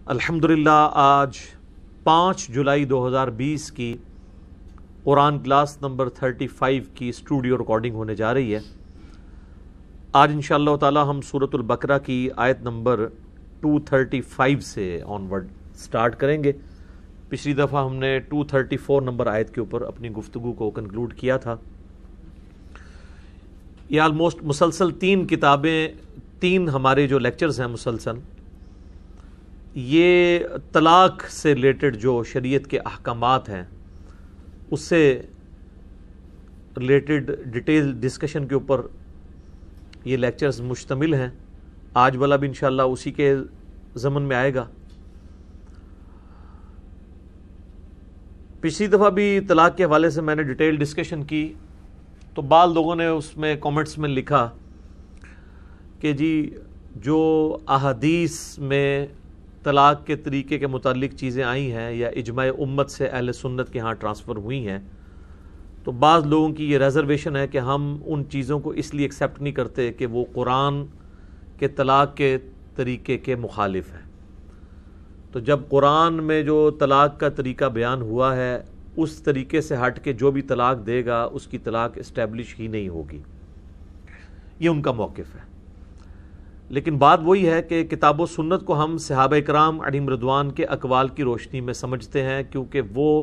الحمدللہ آج 5 جولائی 2020 کی قرآن کلاس نمبر 35 کی اسٹوڈیو ریکارڈنگ ہونے جا رہی ہے۔ آج انشاءاللہ تعالی ہم سورۃ البقرہ کی آیت نمبر 235 سے آنورڈ سٹارٹ کریں گے۔ پچھلی دفعہ ہم نے 234 نمبر آیت کے اوپر اپنی گفتگو کو کنکلوڈ کیا تھا۔ یہ آلموسٹ مسلسل 3 کتابیں، 3 ہمارے جو لیکچرز ہیں مسلسل، یہ طلاق سے ریلیٹڈ جو شریعت کے احکامات ہیں اس سے ریلیٹڈ ڈیٹیل ڈسکشن کے اوپر یہ لیکچرز مشتمل ہیں۔ آج والا بھی انشاءاللہ اسی کے ضمن میں آئے گا۔ پچھلی دفعہ بھی طلاق کے حوالے سے میں نے ڈیٹیل ڈسکشن کی تو بعض لوگوں نے اس میں کامنٹس میں لکھا کہ جی جو احادیث میں طلاق کے طریقے کے متعلق چیزیں آئی ہیں یا اجماع امت سے اہل سنت کے ہاں ٹرانسفر ہوئی ہیں، تو بعض لوگوں کی یہ ریزرویشن ہے کہ ہم ان چیزوں کو اس لیے ایکسیپٹ نہیں کرتے کہ وہ قرآن کے طلاق کے طریقے کے مخالف ہیں۔ تو جب قرآن میں جو طلاق کا طریقہ بیان ہوا ہے اس طریقے سے ہٹ کے جو بھی طلاق دے گا اس کی طلاق اسٹیبلش ہی نہیں ہوگی، یہ ان کا موقف ہے۔ لیکن بات وہی ہے کہ کتاب و سنت کو ہم صحابہ کرام علیہم رضوان کے اقوال کی روشنی میں سمجھتے ہیں، کیونکہ وہ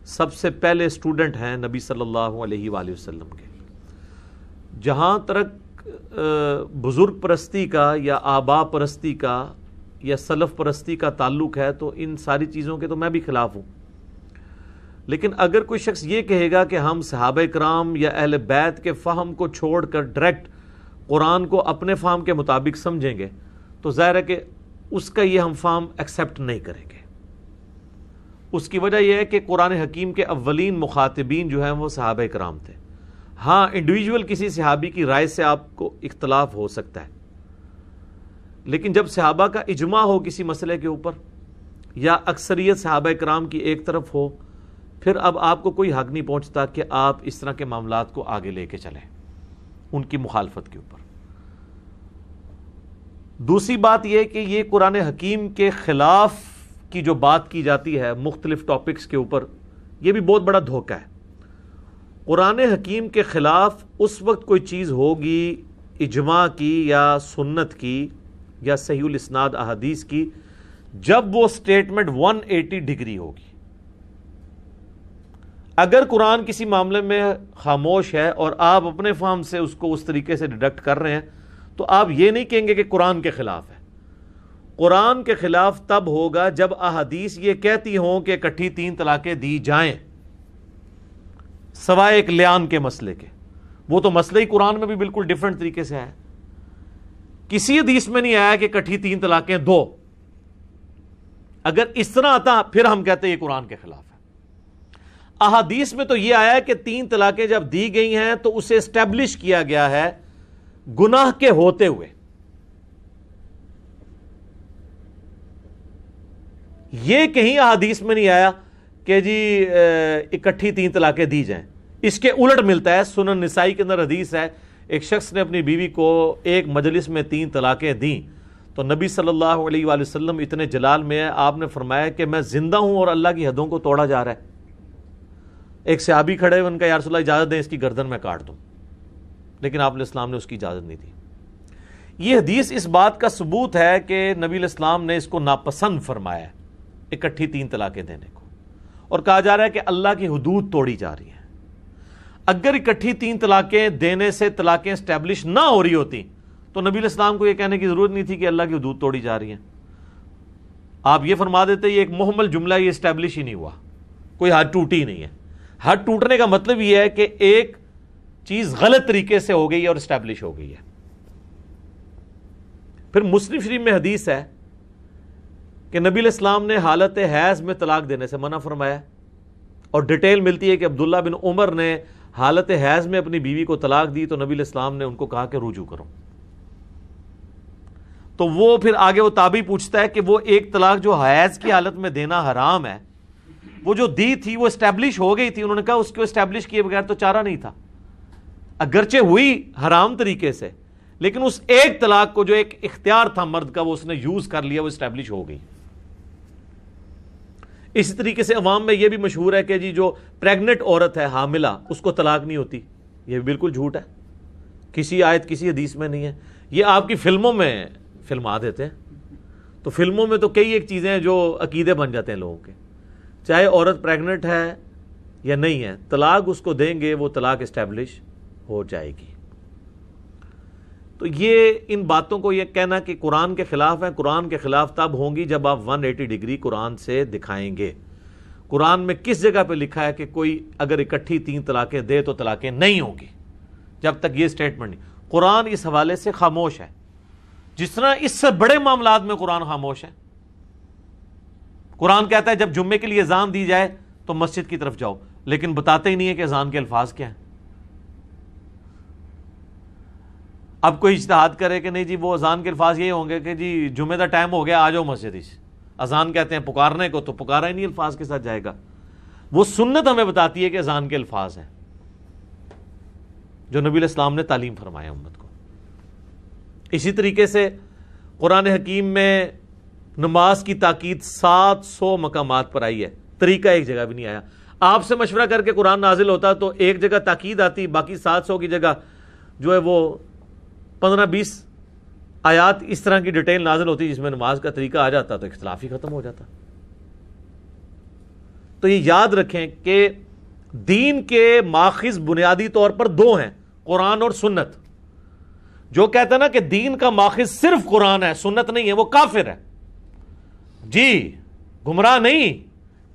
سب سے پہلے اسٹوڈنٹ ہیں نبی صلی اللہ علیہ وآلہ وسلم کے۔ جہاں تک بزرگ پرستی کا یا آبا پرستی کا یا سلف پرستی کا تعلق ہے تو ان ساری چیزوں کے تو میں بھی خلاف ہوں۔ لیکن اگر کوئی شخص یہ کہے گا کہ ہم صحابہ کرام یا اہل بیت کے فہم کو چھوڑ کر ڈائریکٹ قرآن کو اپنے فہم کے مطابق سمجھیں گے تو ظاہر ہے کہ اس کا یہ ہم فہم ایکسیپٹ نہیں کریں گے۔ اس کی وجہ یہ ہے کہ قرآن حکیم کے اولین مخاطبین جو ہیں وہ صحابہ کرام تھے۔ ہاں انڈیویجول کسی صحابی کی رائے سے آپ کو اختلاف ہو سکتا ہے، لیکن جب صحابہ کا اجماع ہو کسی مسئلے کے اوپر یا اکثریت صحابہ کرام کی ایک طرف ہو، پھر اب آپ کو کوئی حق نہیں پہنچتا کہ آپ اس طرح کے معاملات کو آگے لے کے چلیں ان کی مخالفت کے اوپر۔ دوسری بات یہ کہ یہ قرآن حکیم کے خلاف کی جو بات کی جاتی ہے مختلف ٹاپکس کے اوپر، یہ بھی بہت بڑا دھوکہ ہے۔ قرآن حکیم کے خلاف اس وقت کوئی چیز ہوگی اجماع کی یا سنت کی یا صحیح الاسناد احادیث کی جب وہ سٹیٹمنٹ 180 ڈگری ہوگی۔ اگر قرآن کسی معاملے میں خاموش ہے اور آپ اپنے فہم سے اس کو اس طریقے سے ڈیڈکٹ کر رہے ہیں تو آپ یہ نہیں کہیں گے کہ قرآن کے خلاف ہے۔ قرآن کے خلاف تب ہوگا جب احادیث یہ کہتی ہوں کہ اکٹھی 3 طلاقیں دی جائیں سوائے ایک لیان کے مسئلے کے۔ وہ تو مسئلہ ہی قرآن میں بھی بالکل ڈیفرنٹ طریقے سے ہے۔ کسی حدیث میں نہیں آیا کہ اکٹھی 3 طلاقیں دو۔ اگر اس طرح آتا پھر ہم کہتے ہیں یہ قرآن کے خلاف ہے۔ احادیث میں تو یہ آیا ہے کہ 3 طلاقیں جب دی گئی ہیں تو اسے اسٹیبلش کیا گیا ہے گناہ کے ہوتے ہوئے۔ یہ کہیں احادیث میں نہیں آیا کہ جی اکٹھی 3 طلاقیں دی جائیں۔ اس کے الٹ ملتا ہے، سنن نسائی کے اندر حدیث ہے ایک شخص نے اپنی بیوی کو ایک مجلس میں 3 طلاقیں دیں تو نبی صلی اللہ علیہ وآلہ وسلم اتنے جلال میں ہے، آپ نے فرمایا کہ میں زندہ ہوں اور اللہ کی حدوں کو توڑا جا رہا ہے۔ ایک صحابی کھڑے ان کا یا رسول اللہ اجازت دیں اس کی گردن میں کاٹ دوں، لیکن آپ علیہ السلام نے اس کی اجازت نہیں دی۔ یہ حدیث اس بات کا ثبوت ہے کہ نبی علیہ السلام نے اس کو ناپسند فرمایا ہے اکٹھی 3 طلاقیں دینے کو، اور کہا جا رہا ہے کہ اللہ کی حدود توڑی جا رہی ہیں۔ اگر اکٹھی 3 طلاقیں دینے سے طلاقیں اسٹیبلش نہ ہو رہی ہوتی تو نبی علیہ السلام کو یہ کہنے کی ضرورت نہیں تھی کہ اللہ کی حدود توڑی جا رہی ہیں۔ آپ یہ فرما دیتے یہ ایک محمل جملہ، یہ اسٹیبلش ہی نہیں ہوا، کوئی حد ٹوٹی نہیں ہے۔ حد ٹوٹنے کا مطلب یہ ہے کہ ایک چیز غلط طریقے سے ہو گئی اور اسٹیبلش ہو گئی ہے۔ پھر مسلم شریف میں حدیث ہے کہ نبی علیہ السلام نے حالت حیض میں طلاق دینے سے منع فرمایا، اور ڈیٹیل ملتی ہے کہ عبداللہ بن عمر نے حالت حیض میں اپنی بیوی کو طلاق دی تو نبی علیہ السلام نے ان کو کہا کہ رجوع کرو۔ تو وہ پھر آگے وہ تابعی پوچھتا ہے کہ وہ ایک طلاق جو حیض کی حالت میں دینا حرام ہے، وہ جو دی تھی وہ اسٹیبلش ہو گئی تھی۔ انہوں نے کہا اس کو اسٹیبلش کیے بغیر تو چارہ نہیں تھا، اگرچہ ہوئی حرام طریقے سے، لیکن اس ایک طلاق کو جو ایک اختیار تھا مرد کا وہ اس نے یوز کر لیا، وہ اسٹیبلش ہو گئی۔ اسی طریقے سے عوام میں یہ بھی مشہور ہے کہ جی جو پریگننٹ عورت ہے حاملہ اس کو طلاق نہیں ہوتی، یہ بھی بالکل جھوٹ ہے، کسی آیت کسی حدیث میں نہیں ہے، یہ آپ کی فلموں میں فلما دیتے ہیں. تو فلموں میں تو کئی ایک چیزیں ہیں جو عقیدے بن جاتے ہیں لوگوں کے. چاہے عورت پریگننٹ ہے یا نہیں ہے، طلاق اس کو دیں گے وہ طلاق اسٹیبلش ہو جائے گی. تو یہ ان باتوں کو یہ کہنا کہ قرآن کے خلاف ہے، قرآن کے خلاف تب ہوں گی جب آپ 180 ڈگری قرآن سے دکھائیں گے. قرآن میں کس جگہ پہ لکھا ہے کہ کوئی اگر اکٹھی 3 طلاقیں دے تو طلاقیں نہیں ہوں گی؟ جب تک یہ سٹیٹمنٹ نہیں. قرآن اس حوالے سے خاموش ہے، جس طرح اس سے بڑے معاملات میں قرآن خاموش ہے. قرآن کہتا ہے جب جمعے کے لیے اذان دی جائے تو مسجد کی طرف جاؤ، لیکن بتاتے ہی نہیں ہے کہ اذان کے الفاظ کیا ہیں. اب کوئی اجتہاد کرے کہ نہیں جی وہ اذان کے الفاظ یہ ہوں گے کہ جی جمعے کا ٹائم ہو گیا آ جاؤ مسجد. اذان کہتے ہیں پکارنے کو، تو پکارا ہی نہیں الفاظ کے ساتھ جائے گا. وہ سنت ہمیں بتاتی ہے کہ اذان کے الفاظ ہیں جو نبی علیہ السلام نے تعلیم فرمایا امت کو. اسی طریقے سے قرآن حکیم میں نماز کی تاکید 700 مقامات پر آئی ہے، طریقہ ایک جگہ بھی نہیں آیا. آپ سے مشورہ کر کے قرآن نازل ہوتا تو ایک جگہ تاکید آتی، باقی 700 کی جگہ جو ہے وہ 15-20 آیات اس طرح کی ڈیٹیل نازل ہوتی جس میں نماز کا طریقہ آ جاتا تو اختلاف ہی ختم ہو جاتا. تو یہ یاد رکھیں کہ دین کے ماخذ بنیادی طور پر 2 ہیں، قرآن اور سنت. جو کہتا ہے نا کہ دین کا ماخذ صرف قرآن ہے سنت نہیں ہے وہ کافر ہے. جی گمراہ نہیں،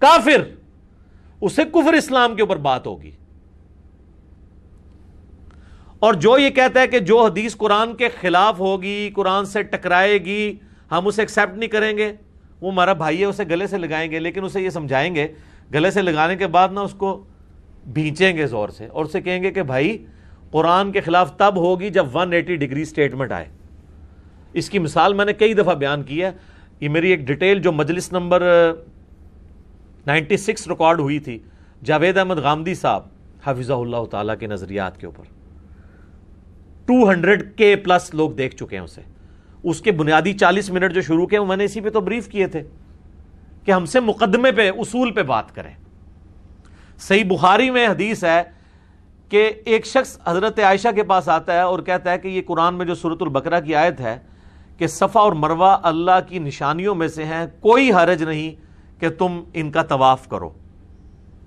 کافر. اسے کفر اسلام کے اوپر بات ہوگی. اور جو یہ کہتا ہے کہ جو حدیث قرآن کے خلاف ہوگی، قرآن سے ٹکرائے گی، ہم اسے ایکسیپٹ نہیں کریں گے، وہ ہمارا بھائی ہے، اسے گلے سے لگائیں گے، لیکن اسے یہ سمجھائیں گے گلے سے لگانے کے بعد نا اس کو بھینچیں گے زور سے اور اسے کہیں گے کہ بھائی قرآن کے خلاف تب ہوگی جب 180 ڈگری سٹیٹمنٹ آئے. اس کی مثال میں نے کئی دفعہ بیان کی ہے. یہ میری ایک ڈیٹیل جو مجلس نمبر 96 ریکارڈ ہوئی تھی جاوید احمد غامدی صاحب حفظہ اللہ تعالیٰ کے نظریات کے اوپر، 200K پلس لوگ دیکھ چکے ہیں اسے. اس کے بنیادی 40 منٹ جو شروع کیے میں نے اسی پہ تو بریف کیے تھے کہ ہم سے مقدمے پہ اصول پہ بات کریں. صحیح بخاری میں حدیث ہے کہ ایک شخص حضرت عائشہ کے پاس آتا ہے اور کہتا ہے کہ یہ قرآن میں جو سورۃ البقرہ کی آیت ہے کہ صفا اور مروہ اللہ کی نشانیوں میں سے ہیں، کوئی حرج نہیں کہ تم ان کا طواف کرو.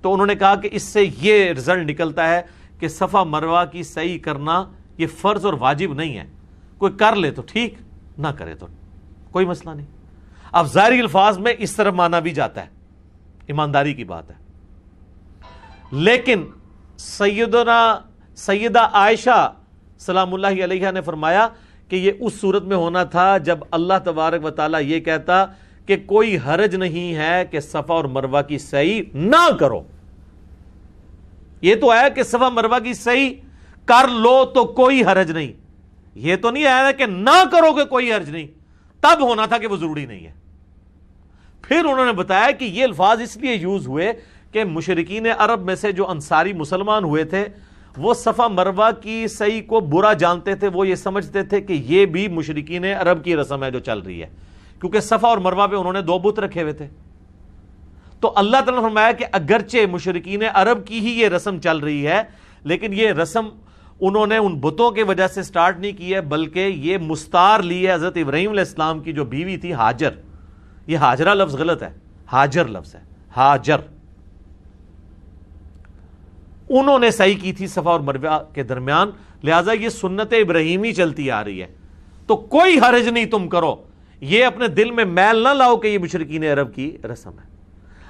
تو انہوں نے کہا کہ اس سے یہ رزلٹ نکلتا ہے کہ صفا مروہ کی سعی کرنا یہ فرض اور واجب نہیں ہے، کوئی کر لے تو ٹھیک، نہ کرے تو کوئی مسئلہ نہیں. اب ظاہری الفاظ میں اس طرح مانا بھی جاتا ہے، ایمانداری کی بات ہے. لیکن سیدہ عائشہ سلام اللہ علیہا نے فرمایا کہ یہ اس صورت میں ہونا تھا جب اللہ تبارک و تعالیٰ یہ کہتا کہ کوئی حرج نہیں ہے کہ صفا اور مروہ کی سعی نہ کرو. یہ تو ہے کہ صفا مروہ کی سعی کر لو تو کوئی حرج نہیں، یہ تو نہیں آیا کہ نہ کرو کہ کوئی حرج نہیں. تب ہونا تھا کہ وہ ضروری نہیں ہے. پھر انہوں نے بتایا کہ یہ الفاظ اس لیے یوز ہوئے کہ مشرکین عرب میں سے جو انصاری مسلمان ہوئے تھے وہ صفا مروہ کی سعی کو برا جانتے تھے. وہ یہ سمجھتے تھے کہ یہ بھی مشرکین عرب کی رسم ہے جو چل رہی ہے، کیونکہ صفا اور مروہ پہ انہوں نے 2 بت رکھے ہوئے تھے. تو اللہ تعالیٰ نے فرمایا کہ اگرچہ مشرکین عرب کی ہی یہ رسم چل رہی ہے، لیکن یہ رسم انہوں نے ان بتوں کی وجہ سے سٹارٹ نہیں کی ہے، بلکہ یہ مستعار لی ہے حضرت ابراہیم علیہ السلام کی جو بیوی تھی ہاجر. یہ ہاجرہ لفظ غلط ہے، ہاجر لفظ ہے، ہاجر. انہوں نے صحیح کی تھی صفا اور مروہ کے درمیان، لہٰذا یہ سنت ابراہیمی چلتی آ رہی ہے. تو کوئی حرج نہیں تم کرو، یہ اپنے دل میں میل نہ لاؤ کہ یہ مشرکین عرب کی رسم ہے.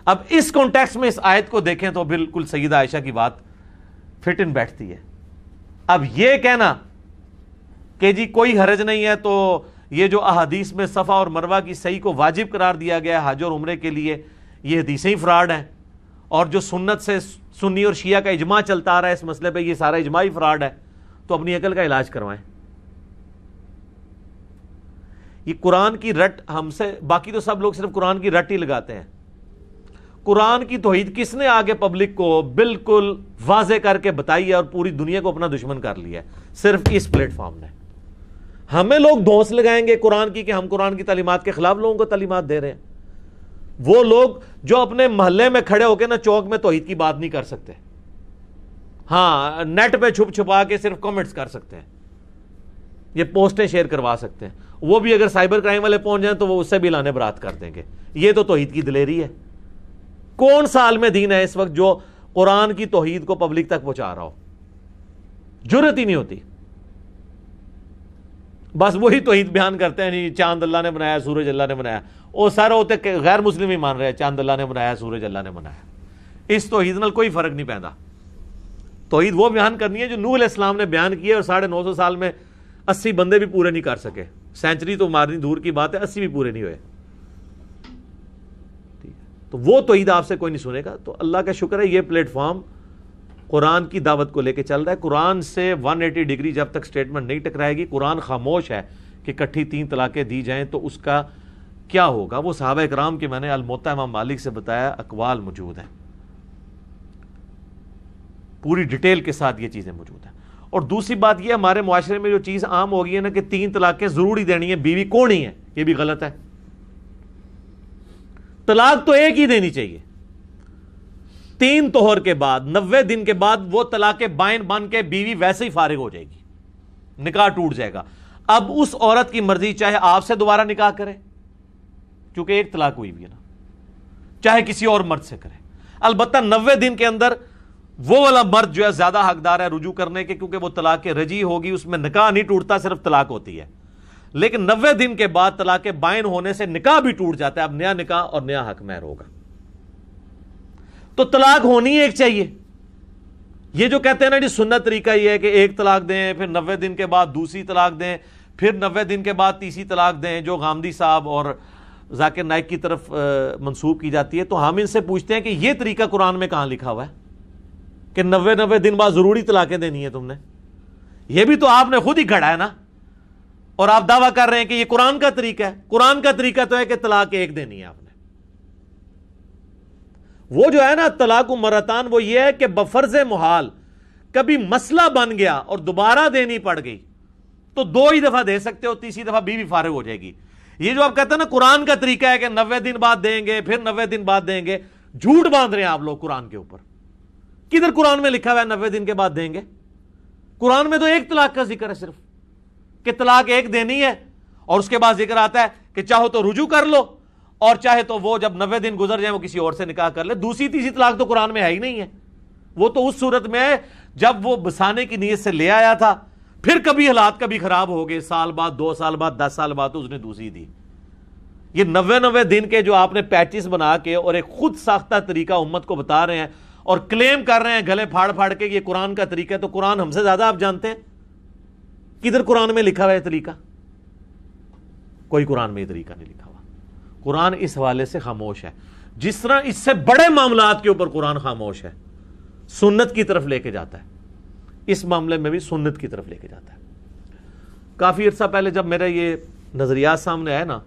اب اس کانٹیکسٹ میں اس آیت کو دیکھیں تو بالکل سیدہ عائشہ کی بات فٹ ان بیٹھتی ہے. اب یہ کہنا کہ جی کوئی حرج نہیں ہے، تو یہ جو احادیث میں صفا اور مروہ کی سعی کو واجب قرار دیا گیا ہے حج اور عمرے کے لیے، یہ حدیثیں ہی فراڈ ہیں. اور جو سنت سے سنی اور شیعہ کا اجماع چلتا آ رہا ہے اس مسئلے پہ، یہ سارا اجماع ہی فراڈ ہے. تو اپنی عقل کا علاج کروائیں. یہ قرآن کی رٹ ہم سے، باقی تو سب لوگ صرف قرآن کی رٹ ہی لگاتے ہیں. قرآن کی توحید کس نے آگے پبلک کو بالکل واضح کر کے بتائی ہے اور پوری دنیا کو اپنا دشمن کر لیا ہے؟ صرف اس پلیٹ فارم نے. ہمیں لوگ دھونس لگائیں گے قرآن کی کہ ہم قرآن کی تعلیمات کے خلاف لوگوں کو تعلیمات دے رہے ہیں. وہ لوگ جو اپنے محلے میں کھڑے ہو کے نا چوک میں توحید کی بات نہیں کر سکتے، ہاں نیٹ پہ چھپ چھپا کے صرف کمنٹس کر سکتے ہیں، یہ پوسٹیں شیئر کروا سکتے ہیں، وہ بھی اگر سائبر کرائم والے پہنچ جائیں تو وہ اس سے بھی لانے برات کر دیں گے۔ یہ تو توحید کی دلیری ہے۔ کون سا عالم دین ہے اس وقت جو قرآن کی توحید کو پبلک تک پہنچا رہا ہو؟ جرت ہی نہیں ہوتی۔ بس وہی توحید بیان کرتے ہیں، نہیں چاند اللہ نے بنایا، سورج اللہ نے بنایا، وہ سارے ہوتے غیر مسلم ہی مان رہے ہیں چاند اللہ نے بنایا، سورج اللہ نے بنایا۔ اس توحید نال کوئی فرق نہیں پیندا۔ توحید وہ بیان کرنی ہے جو نوح علیہ السلام نے بیان کی ہے، اور 950 سال میں 80 بندے بھی پورے نہیں کر سکے۔ سینچری تو مارنی دور کی بات ہے، 80 بھی پورے نہیں ہوئے۔ تو وہ توحید آپ سے کوئی نہیں سنے گا۔ تو اللہ کا شکر ہے یہ پلیٹ فارم قرآن کی دعوت کو لے کے چل رہا ہے۔ قرآن سے 180 ڈگری جب تک سٹیٹمنٹ نہیں ٹکرائے گی، قرآن خاموش ہے کہ کٹھی 3 طلاقیں دی جائیں تو اس کا کیا ہوگا۔ وہ صحابہ اکرام کے میں نے الموطا امام مالک سے بتایا اقوال موجود ہیں، پوری ڈیٹیل کے ساتھ یہ چیزیں موجود ہیں۔ اور دوسری بات یہ، ہمارے معاشرے میں جو چیز عام ہو گئی ہے نا کہ 3 طلاقیں ضروری دینی ہے، بیوی کون ہی ہے، یہ بھی غلط ہے۔ طلاق تو ایک ہی دینی چاہیے۔ 3 طہر کے بعد 90 دن کے بعد وہ طلاق بائن بن کے بیوی ویسے ہی فارغ ہو جائے گی، نکاح ٹوٹ جائے گا۔ اب اس عورت کی مرضی، چاہے آپ سے دوبارہ نکاح کرے کیونکہ ایک طلاق ہوئی بھی ہے نا، چاہے کسی اور مرد سے کرے۔ البتہ 90 دن کے اندر وہ والا مرد جو ہے زیادہ حقدار ہے رجوع کرنے کے، کیونکہ وہ طلاق رجی ہوگی، اس میں نکاح نہیں ٹوٹتا، صرف طلاق ہوتی ہے۔ لیکن 90 دن کے بعد طلاق بائن ہونے سے نکاح بھی ٹوٹ جاتا ہے، اب نیا نکاح اور نیا حق مہر ہوگا۔ تو طلاق ہونی ایک چاہیے۔ یہ جو کہتے ہیں نا جی سنت طریقہ یہ ہے کہ ایک طلاق دیں، پھر 90 دن کے بعد دوسری طلاق دیں، پھر 90 دن کے بعد تیسری طلاق دیں، جو غامدی صاحب اور ذاکر نائک کی طرف منسوب کی جاتی ہے، تو ہم ان سے پوچھتے ہیں کہ یہ طریقہ قرآن میں کہاں لکھا ہوا ہے کہ 90 دن بعد ضروری طلاقیں دینی ہے تم نے؟ یہ بھی تو آپ نے خود ہی گھڑا ہے نا، اور آپ دعویٰ کر رہے ہیں کہ یہ قرآن کا طریقہ ہے۔ قرآن کا طریقہ تو ہے کہ طلاق ایک دینی ہے آپ نے۔ وہ جو ہے نا طلاق مرتان، وہ یہ ہے کہ بفرض محال کبھی مسئلہ بن گیا اور دوبارہ دینی پڑ گئی تو 2 ہی دفعہ دے سکتے ہو، تیسری دفعہ بیوی فارغ ہو جائے گی۔ یہ جو آپ کہتے ہیں نا قرآن کا طریقہ ہے کہ 90 دن بعد دیں گے، پھر 90 دن بعد دیں گے، جھوٹ باندھ رہے ہیں آپ لوگ قرآن کے اوپر۔ کدھر قرآن میں لکھا ہوا ہے 90 دن کے بعد دیں گے؟ قرآن میں تو ایک طلاق کا ذکر ہے صرف، کہ طلاق ایک دینی ہے، اور اس کے بعد ذکر آتا ہے کہ چاہو تو رجوع کر لو، اور چاہے تو وہ جب 90 دن گزر جائیں وہ کسی اور سے نکاح کر لے۔ دوسری تیسری طلاق تو قرآن میں ہے ہی نہیں ہے۔ وہ تو اس صورت میں ہے جب وہ بسانے کی نیت سے لے آیا تھا، پھر کبھی حالات کبھی خراب ہو گئے، سال بعد، 2 سال بعد، 10 سال بعد تو اس نے دوسری دی۔ یہ 90 دن کے جو آپ نے پیچز بنا کے اور ایک خود ساختہ طریقہ امت کو بتا رہے ہیں اور کلیم کر رہے ہیں گلے پھاڑ پھاڑ کے یہ قرآن کا طریقہ ہے، تو قرآن ہم سے زیادہ آپ جانتے ہیں؟ کدھر قرآن میں لکھا ہوا ہے طریقہ؟ کوئی قرآن میں یہ طریقہ نہیں لکھا ہوا۔ قرآن اس حوالے سے خاموش ہے، جس طرح اس سے بڑے معاملات کے اوپر قرآن خاموش ہے، سنت کی طرف لے کے جاتا ہے، اس معاملے میں بھی سنت کی طرف لے کے جاتا ہے۔ کافی عرصہ پہلے جب میرا یہ نظریات سامنے آئے نا،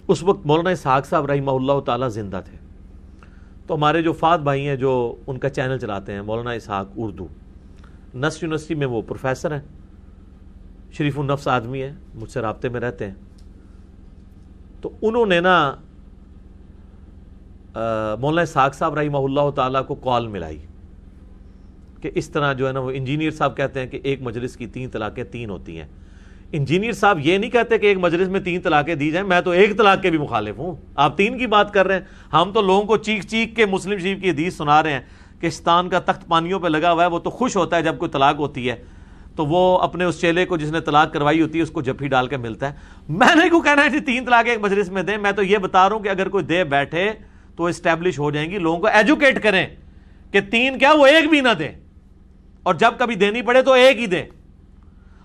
اس وقت مولانا اسحاق صاحب رحمہ اللہ تعالی زندہ تھے۔ تو ہمارے جو فات بھائی ہیں جو ان کا چینل چلاتے ہیں، مولانا اسحاق اردو، نسٹ یونیورسٹی میں وہ پروفیسر ہیں، شریف النفس آدمی ہیں، مجھ سے رابطے میں رہتے ہیں۔ تو انہوں نے نا مولانا اسحاق صاحب رحمہ اللہ تعالیٰ کو کال ملائی کہ اس طرح جو ہے نا، وہ انجینئر صاحب کہتے ہیں کہ ایک مجلس کی 3 طلاقیں 3 ہوتی ہیں۔ انجینئر صاحب یہ نہیں کہتے کہ ایک مجلس میں 3 طلاقیں دی جائیں، میں تو ایک طلاق کے بھی مخالف ہوں، آپ 3 کی بات کر رہے ہیں۔ ہم تو لوگوں کو چیخ چیخ کے مسلم شریف کی حدیث سنا رہے ہیں کہ شیطان کا تخت پانیوں پہ لگا ہوا ہے، وہ تو خوش ہوتا ہے جب کوئی طلاق ہوتی ہے، تو وہ اپنے اس چیلے کو جس نے طلاق کروائی ہوتی ہے اس کو جفی ڈال کے ملتا ہے۔ میں نے کو کہنا ہے کہ 3 طلاقیں ایک مجلس میں دیں، میں تو یہ بتا رہا ہوں کہ اگر کوئی دے بیٹھے تو اسٹیبلش ہو جائیں گی۔ لوگوں کو ایجوکیٹ کریں کہ 3 کیا، وہ 1 بھی نہ دیں، اور جب کبھی دینی پڑے تو 1 ہی دیں۔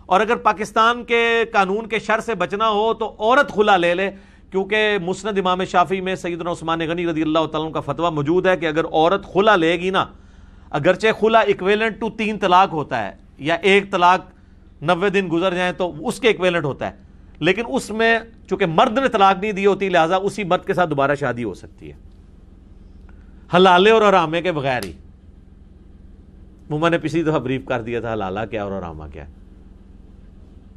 اور اگر پاکستان کے قانون کے شر سے بچنا ہو تو عورت خلا لے لے، کیونکہ مسند امام شافعی میں سیدنا عثمان غنی رضی اللہ تعالیٰ عنہ کا فتویٰ موجود ہے کہ اگر عورت خلا لے گی نا، اگرچہ خلا ایکویلنٹ ٹو 3 طلاق ہوتا ہے، یا 1 طلاق 90 دن گزر جائیں تو اس کے ایکویلنٹ ہوتا ہے، لیکن اس میں چونکہ مرد نے طلاق نہیں دی ہوتی، لہٰذا اسی مرد کے ساتھ دوبارہ شادی ہو سکتی ہے، حلالے اور حرامے کے بغیر ہی۔ وہ میں نے پچھلی دفعہ بریف کر دیا تھا حلالہ کیا اور حرامہ کیا۔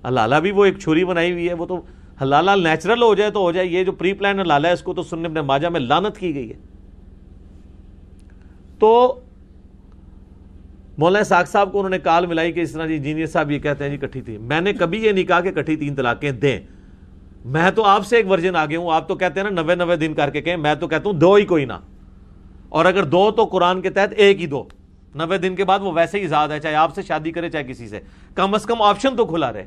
حلالہ بھی وہ ایک چھری بنائی ہوئی ہے، وہ تو حلالہ نیچرل ہو جائے تو ہو جائے، یہ جو پری پلان حلالہ ہے اس کو تو سنن ابن ماجہ میں لعنت کی گئی ہے۔ تو مولانا اسحاق صاحب کو انہوں نے کال ملائی کہ اس طرح جی انجینئر صاحب یہ کہتے ہیں جی کٹھی تھی۔ میں نے کبھی یہ نہیں کہا کہ کٹھی 3 طلاقیں دیں، میں تو آپ سے ایک ورژن آگے ہوں۔ آپ تو کہتے ہیں نا 90 دن کر کے کہیں، میں تو کہتا ہوں 2 ہی کوئی نہ، اور اگر 2 تو قرآن کے تحت 1 ہی 2، 90 دن کے بعد وہ ویسے ہی آزاد ہے، چاہے آپ سے شادی کرے چاہے کسی سے، کم از کم آپشن تو کھلا رہے۔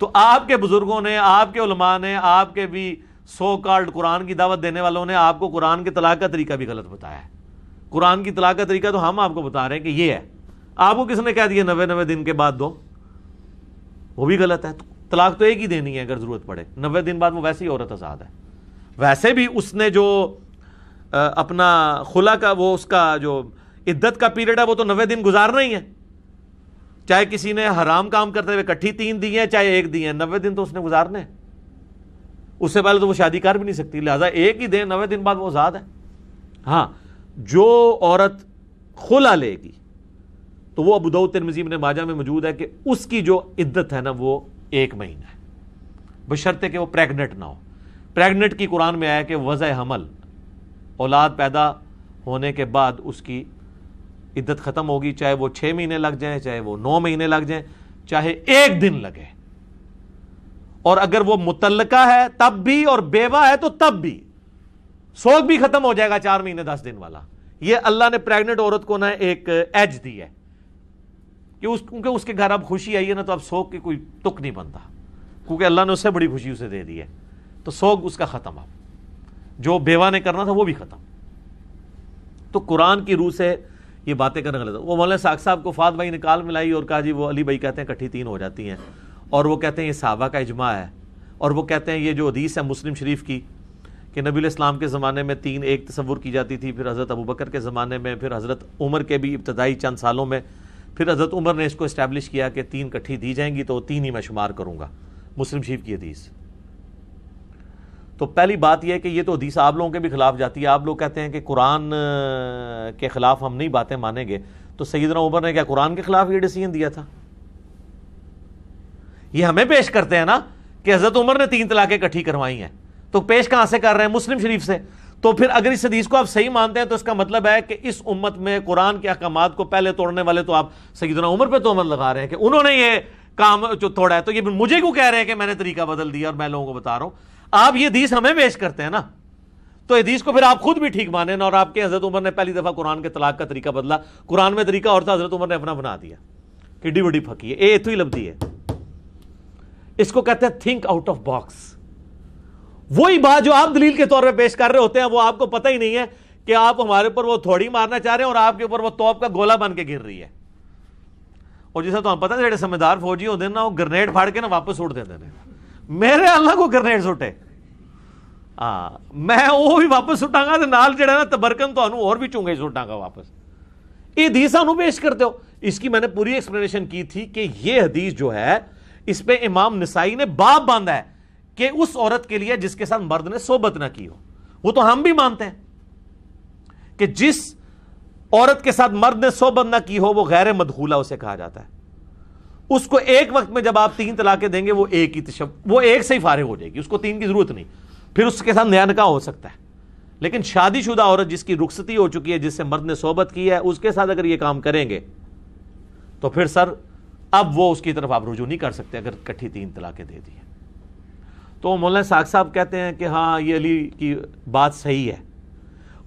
تو آپ کے بزرگوں نے، آپ کے علماء نے، آپ کے بھی سو کالڈ قرآن کی دعوت دینے والوں نے آپ کو قرآن کے طلاق کا طریقہ بھی غلط بتایا ہے۔ قرآن کی طلاق کا طریقہ تو ہم آپ کو بتا رہے ہیں کہ یہ ہے، آپ کو کس نے کہہ دیا 90 دن کے بعد 2؟ وہ بھی غلط ہے۔ طلاق تو 1 ہی دینی ہے اگر ضرورت پڑے، 90 دن بعد وہ ویسے ہی عورت آزاد ہے۔ ویسے بھی اس نے جو اپنا خلا کا وہ اس کا جو عدت کا پیریڈ ہے وہ تو 90 دن گزارنا ہی ہے، چاہے کسی نے حرام کام کرتے ہوئے کٹھی 3 دی ہیں چاہے 1 دی ہیں، 90 دن تو اس نے گزارنے ہیں۔ اس سے پہلے تو وہ شادی کر بھی نہیں سکتی، لہٰذا 1 ہی دیں، 90 دن بعد وہ آزاد ہے۔ ہاں، جو عورت خلا لے گی تو وہ ابو داؤد ترمذی ابن ماجہ میں موجود ہے کہ اس کی جو عدت ہے نا وہ 1 مہینہ ہے، بشرطے کہ وہ پریگنٹ نہ ہو۔ پریگنٹ کی قرآن میں آیا کہ وضع حمل، اولاد پیدا ہونے کے بعد اس کی عدت ختم ہوگی، چاہے وہ 6 مہینے لگ جائیں، چاہے وہ 9 مہینے لگ جائیں، چاہے 1 دن لگے۔ اور اگر وہ متعلقہ ہے تب بھی اور بیوہ ہے تو تب بھی، سوگ بھی ختم ہو جائے گا 4 مہینے 10 دن والا۔ یہ اللہ نے پریگنٹ عورت کو نا ایک ایج دی ہے کہ کیونکہ اس کے گھر اب خوشی آئی ہے نا تو اب سوگ کی کوئی تک نہیں بنتا، کیونکہ اللہ نے اس سے بڑی خوشی اسے دے دی ہے، تو سوگ اس کا ختم۔ اب جو بیوہ نے کرنا تھا وہ بھی ختم۔ تو قرآن کی روح سے یہ باتیں کرنا غلط ہے۔ وہ مولانا اسحاق صاحب کو فات بھائی نے کال ملائی اور کہا جی وہ علی بھائی کہتے ہیں کٹھی 3 ہو جاتی ہیں، اور وہ کہتے ہیں یہ صحابہ کا اجماع ہے، اور وہ کہتے ہیں یہ جو حدیث ہے مسلم شریف کی کہ نبی علیہ السلام کے زمانے میں 3 ایک تصور کی جاتی تھی، پھر حضرت ابوبکر کے زمانے میں، پھر حضرت عمر کے بھی ابتدائی چند سالوں میں، پھر حضرت عمر نے اس کو اسٹیبلش کیا کہ 3 کٹھی دی جائیں گی تو 3 ہی میں شمار کروں گا، مسلم شریف کی حدیث۔ تو پہلی بات یہ ہے کہ یہ تو حدیث آپ لوگوں کے بھی خلاف جاتی ہے۔ آپ لوگ کہتے ہیں کہ قرآن کے خلاف ہم نہیں باتیں مانیں گے، تو سیدنا عمر نے کیا قرآن کے خلاف یہ ڈیسیژن دیا تھا؟ یہ ہمیں پیش کرتے ہیں نا کہ حضرت عمر نے 3 طلاقیں اکٹھی کروائی ہیں، تو پیش کہاں سے کر رہے ہیں؟ مسلم شریف سے۔ تو پھر اگر اس حدیث کو آپ صحیح مانتے ہیں تو اس کا مطلب ہے کہ اس امت میں قرآن کے احکامات کو پہلے توڑنے والے تو آپ سیدنا عمر پہ تہمت لگا رہے ہیں کہ انہوں نے یہ کام جو توڑا ہے، تو یہ مجھے کیوں کہہ رہے ہیں کہ میں نے طریقہ بدل دیا اور میں لوگوں کو بتا رہا ہوں؟ آپ یہ حدیث ہمیں پیش کرتے ہیں نا، تو حدیث کو پھر آپ خود بھی ٹھیک مانیں نا، اور آپ کے حضرت عمر نے پہلی دفعہ قرآن کے طلاق کا طریقہ بدلا، قرآن میں طریقہ اور تھا، حضرت عمر نے اپنا بنا دیا۔ کڈی بڑی پھکی ہے، اتو ہی لبدی ہے۔ اس کو کہتے ہیں تھنک آؤٹ آف باکس۔ وہی بات جو آپ دلیل کے طور پہ پیش کر رہے ہوتے ہیں وہ آپ کو پتہ ہی نہیں ہے کہ آپ ہمارے اوپر وہ تھوڑی مارنا چاہ رہے ہیں اور آپ کے اوپر وہ توپ کا گولا بن کے گر رہی ہے۔ اور جیسا تو ہم پتہ ہے جڑے سمجھدار فوجی ہوتے ہیں نا، وہ گرنیڈ پھاڑ کے نا واپس اڑ دیتے ہیں۔ میرے اللہ کو گرنیڈ سٹے، میں وہ بھی واپس سٹاں گا، نال جڑا نا تبرکن تو اور بھی چونگے سٹاں گا واپس۔ یہ حدیث انہوں پیش کرتے ہو۔ اس کی میں نے پوری ایکسپلینیشن کی تھی کہ یہ حدیث جو ہے اس پہ امام نسائی نے باب باندھا ہے کہ اس عورت کے لیے جس کے ساتھ مرد نے صحبت نہ کی ہو۔ وہ تو ہم بھی مانتے ہیں کہ جس عورت کے ساتھ مرد نے صحبت نہ کی ہو وہ غیر مدخولہ اسے کہا جاتا ہے۔ اس کو ایک وقت میں جب آپ 3 طلاقیں دیں گے وہ ایک سے ہی فارغ ہو جائے گی، اس کو 3 کی ضرورت نہیں، پھر اس کے ساتھ نیا نکاح ہو سکتا ہے۔ لیکن شادی شدہ عورت جس کی رخصتی ہو چکی ہے، جس سے مرد نے صحبت کی ہے، اس کے ساتھ اگر یہ کام کریں گے تو پھر سر اب وہ اس کی طرف آپ رجوع نہیں کر سکتے اگر کٹھی 3 طلاقیں دے دی ہیں۔ تو مولانا اسحاق صاحب کہتے ہیں کہ ہاں یہ علی کی بات صحیح ہے۔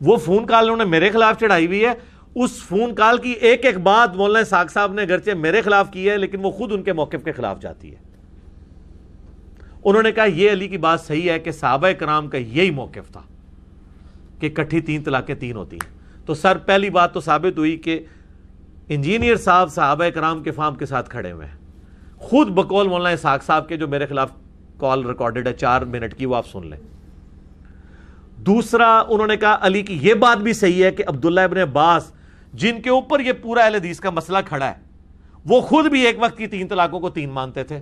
وہ فون کال انہوں نے میرے خلاف چڑھائی ہوئی ہے، اس فون کال کی ایک ایک بات مولانا اسحاق صاحب نے اگرچہ میرے خلاف کی ہے لیکن وہ خود ان کے موقف کے خلاف جاتی ہے۔ انہوں نے کہا یہ علی کی بات صحیح ہے کہ صحابہ کرام کا یہی موقف تھا کہ کٹھی 3 طلاقیں 3 ہوتی ہیں۔ تو سر پہلی بات تو ثابت ہوئی کہ انجینئر صاحب صحابہ کرام کے فام کے ساتھ کھڑے ہوئے ہیں، خود بقول مولانا اسحاق صاحب کے جو میرے خلاف کال ریکارڈڈ ہے 4 منٹ کی، وہ آپ سن لیں۔ دوسرا انہوں نے کہا علی کی یہ بات بھی صحیح ہے کہ عبداللہ ابن عباس جن کے اوپر یہ پورا اہل حدیث کا مسئلہ کھڑا ہے وہ خود بھی ایک وقت کی 3 طلاقوں کو 3 مانتے تھے۔